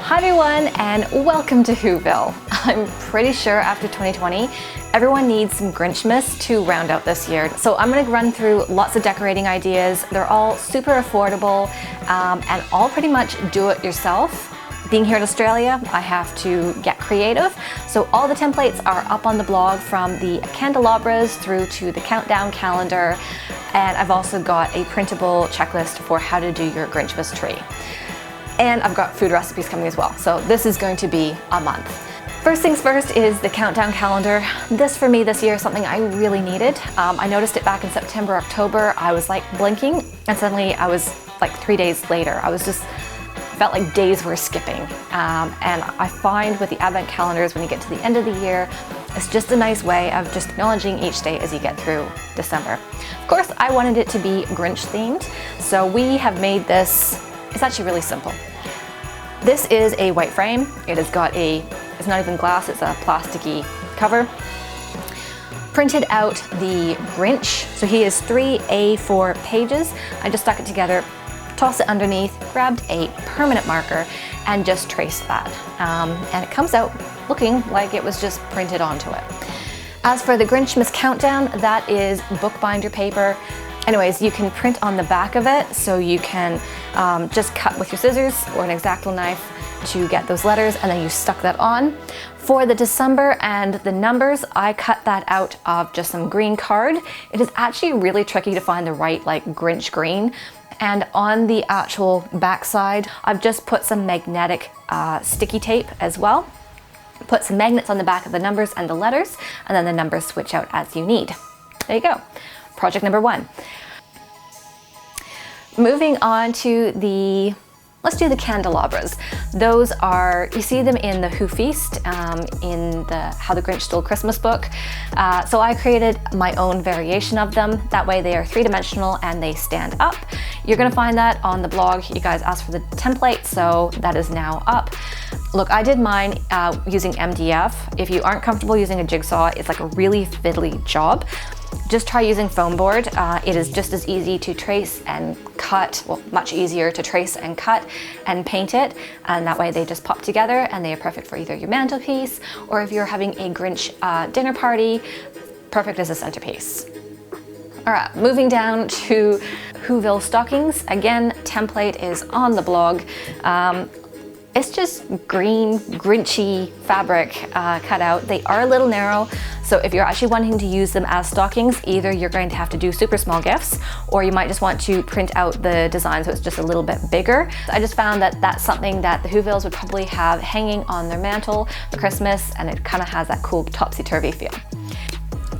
Hi everyone and welcome to Whoville. I'm pretty sure after 2020, everyone needs some Grinchmas to round out this year. So I'm gonna run through lots of decorating ideas. They're all super affordable and all pretty much do it yourself. Being here in Australia, I have to get creative. So all the templates are up on the blog, from the candelabras through to the countdown calendar. And I've also got a printable checklist for how to do your Grinchmas tree. And I've got food recipes coming as well. So this is going to be a month. First things first is the countdown calendar. This for me this year is something I really needed. I noticed it back in September, October. I was like blinking and suddenly I was like 3 days later. I was just, felt like days were skipping. And I find with the advent calendars, when you get to the end of the year, it's just a nice way of just acknowledging each day as you get through December. Of course, I wanted it to be Grinch themed. So we have made this. It's actually really simple. This is a white frame. It has got it's not even glass, it's a plasticky cover. Printed out the Grinch. So he is 3 A4 pages. I just stuck it together, tossed it underneath, grabbed a permanent marker, and just traced that. And it comes out looking like it was just printed onto it. As for the Grinchmas countdown, that is bookbinder paper. Anyways, you can print on the back of it, so you can just cut with your scissors or an X-Acto knife to get those letters, and then you stuck that on. For the December and the numbers, I cut that out of just some green card. It is actually really tricky to find the right like Grinch green. And on the actual back side, I've just put some magnetic sticky tape as well. Put some magnets on the back of the numbers and the letters, and then the numbers switch out as you need. There you go. Project number 1. Moving on to let's do the candelabras. Those are, you see them in the Who Feast, in the How the Grinch Stole Christmas book. So I created my own variation of them. That way they are 3-dimensional and they stand up. You're gonna find that on the blog. You guys asked for the template, so that is now up. Look, I did mine using MDF. If you aren't comfortable using a jigsaw, it's like a really fiddly job. Just try using foam board. It is just as easy to trace and cut, well, much easier to trace and cut and paint it. And that way they just pop together and they are perfect for either your mantelpiece, or if you're having a Grinch dinner party, perfect as a centerpiece. All right, moving down to Whoville stockings. Again, template is on the blog. It's just green, Grinchy fabric cut out. They are a little narrow, so if you're actually wanting to use them as stockings, either you're going to have to do super small gifts, or you might just want to print out the design so it's just a little bit bigger. I just found that that's something that the Whovilles would probably have hanging on their mantle for Christmas, and it kind of has that cool topsy-turvy feel.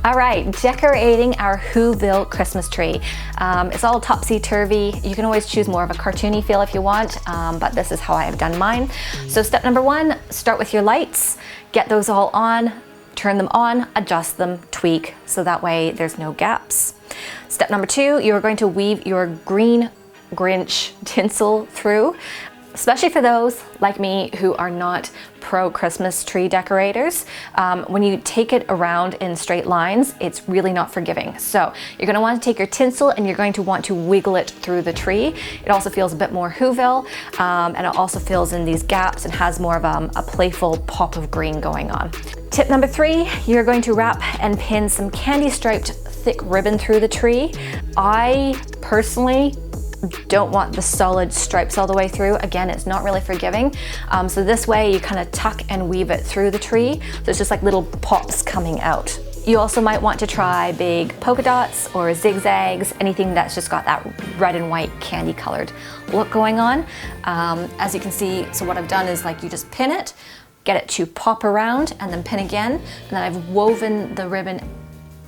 All right, decorating our Whoville Christmas tree. It's all topsy-turvy. You can always choose more of a cartoony feel if you want, but this is how I have done mine. So step number 1, start with your lights, get those all on, turn them on, adjust them, tweak, so that way there's no gaps. Step number 2, you're going to weave your green Grinch tinsel through, especially for those like me who are not pro Christmas tree decorators. When you take it around in straight lines, it's really not forgiving. So you're gonna want to take your tinsel and you're going to want to wiggle it through the tree. It also feels a bit more Whoville, and it also fills in these gaps and has more of a playful pop of green going on. Tip number 3, you're going to wrap and pin some candy striped thick ribbon through the tree. I personally don't want the solid stripes all the way through. Again, it's not really forgiving. So this way you kind of tuck and weave it through the tree. So it's just like little pops coming out. You also might want to try big polka dots or zigzags, anything that's just got that red and white candy colored look going on. As you can see, so what I've done is like you just pin it, get it to pop around and then pin again. And then I've woven the ribbon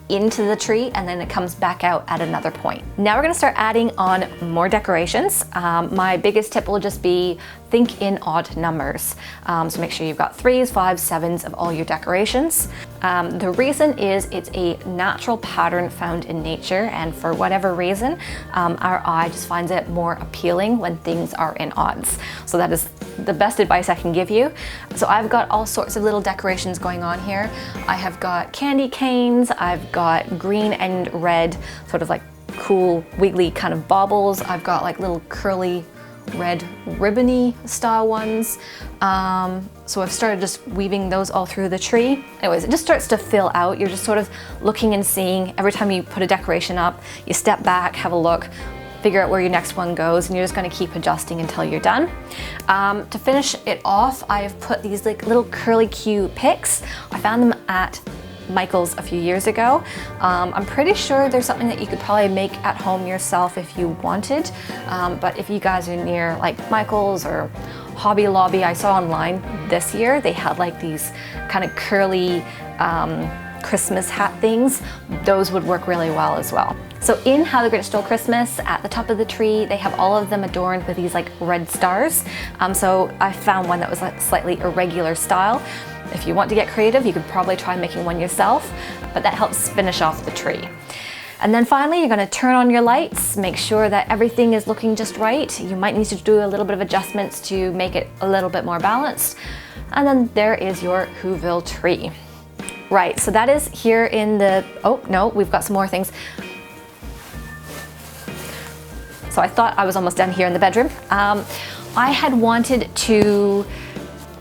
into the tree and then it comes back out at another point. Now we're gonna start adding on more decorations. My biggest tip will just be think in odd numbers. So make sure you've got 3s, 5s, 7s of all your decorations. The reason is it's a natural pattern found in nature, and for whatever reason, our eye just finds it more appealing when things are in odds. So that is the best advice I can give you. So I've got all sorts of little decorations going on here. I have got candy canes, I've got green and red, sort of like cool wiggly kind of baubles. I've got like little curly red ribbony style ones. So I've started just weaving those all through the tree. Anyways, it just starts to fill out. You're just sort of looking and seeing. Every time you put a decoration up, you step back, have a look, figure out where your next one goes, and you're just going to keep adjusting until you're done. To finish it off, I've put these like little curly Q picks. I found them at Michael's a few years ago. I'm pretty sure there's something that you could probably make at home yourself if you wanted, but if you guys are near like Michael's or Hobby Lobby, I saw online this year they had like these kind of curly Christmas hat things. Those would work really well as well. So in How the Grinch Stole Christmas, at the top of the tree, they have all of them adorned with these like red stars. So I found one that was like slightly irregular style. If you want to get creative, you could probably try making one yourself, but that helps finish off the tree. And then finally, you're going to turn on your lights, make sure that everything is looking just right. You might need to do a little bit of adjustments to make it a little bit more balanced. And then there is your Whoville tree. Right, so that is here in the, oh no, we've got some more things. So I thought I was almost done here in the bedroom. I had wanted to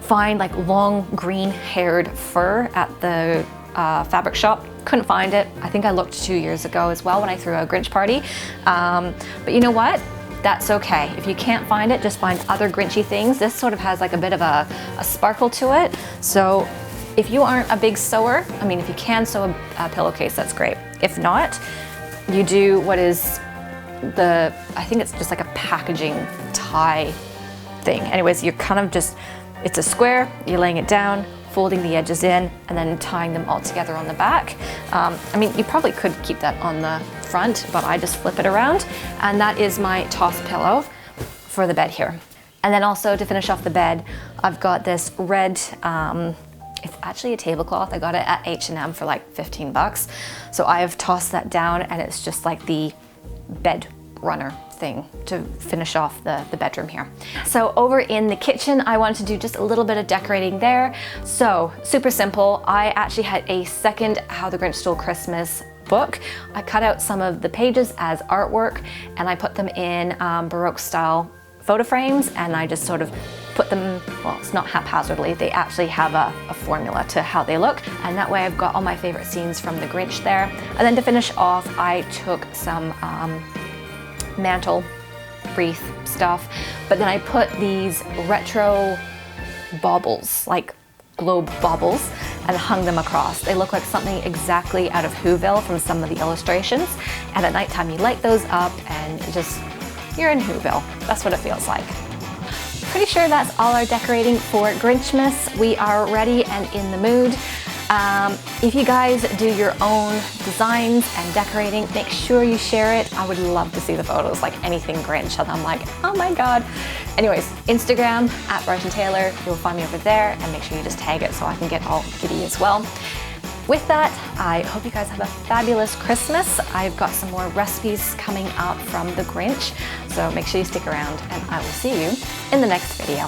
find like long green haired fur at the fabric shop. Couldn't find it. I think I looked 2 years ago as well when I threw a Grinch party. But you know what? That's okay. If you can't find it, just find other Grinchy things. This sort of has like a bit of a sparkle to it. So if you aren't a big sewer, I mean, if you can sew a pillowcase, that's great. If not, you do what is I think it's just like a packaging tie thing. Anyways, you're kind of just, it's a square, you're laying it down, folding the edges in, and then tying them all together on the back. I mean, you probably could keep that on the front, but I just flip it around. And that is my toss pillow for the bed here. And then also to finish off the bed, I've got this red, it's actually a tablecloth. I got it at H&M for like 15 bucks. So I have tossed that down, and it's just like the bed runner thing to finish off the bedroom here. So over in the kitchen, I wanted to do just a little bit of decorating there. So super simple. I actually had a second How the Grinch Stole Christmas book. I cut out some of the pages as artwork, and I put them in Baroque style photo frames, and I just sort of put them, well, it's not haphazardly, they actually have a formula to how they look, and that way I've got all my favorite scenes from the Grinch there. And then to finish off, I took some mantle wreath stuff, but then I put these retro baubles, like globe baubles, and hung them across. They look like something exactly out of Whoville from some of the illustrations, and at nighttime you light those up and you're in Whoville. That's what it feels like. Pretty sure that's all our decorating for Grinchmas. We are ready and in the mood. If you guys do your own designs and decorating, make sure you share it. I would love to see the photos, like anything Grinch, and I'm like, oh my God. Anyways, Instagram at Brighton Taylor, you'll find me over there, and make sure you just tag it so I can get all giddy as well. With that, I hope you guys have a fabulous Christmas. I've got some more recipes coming out from the Grinch, so make sure you stick around, and I will see you in the next video.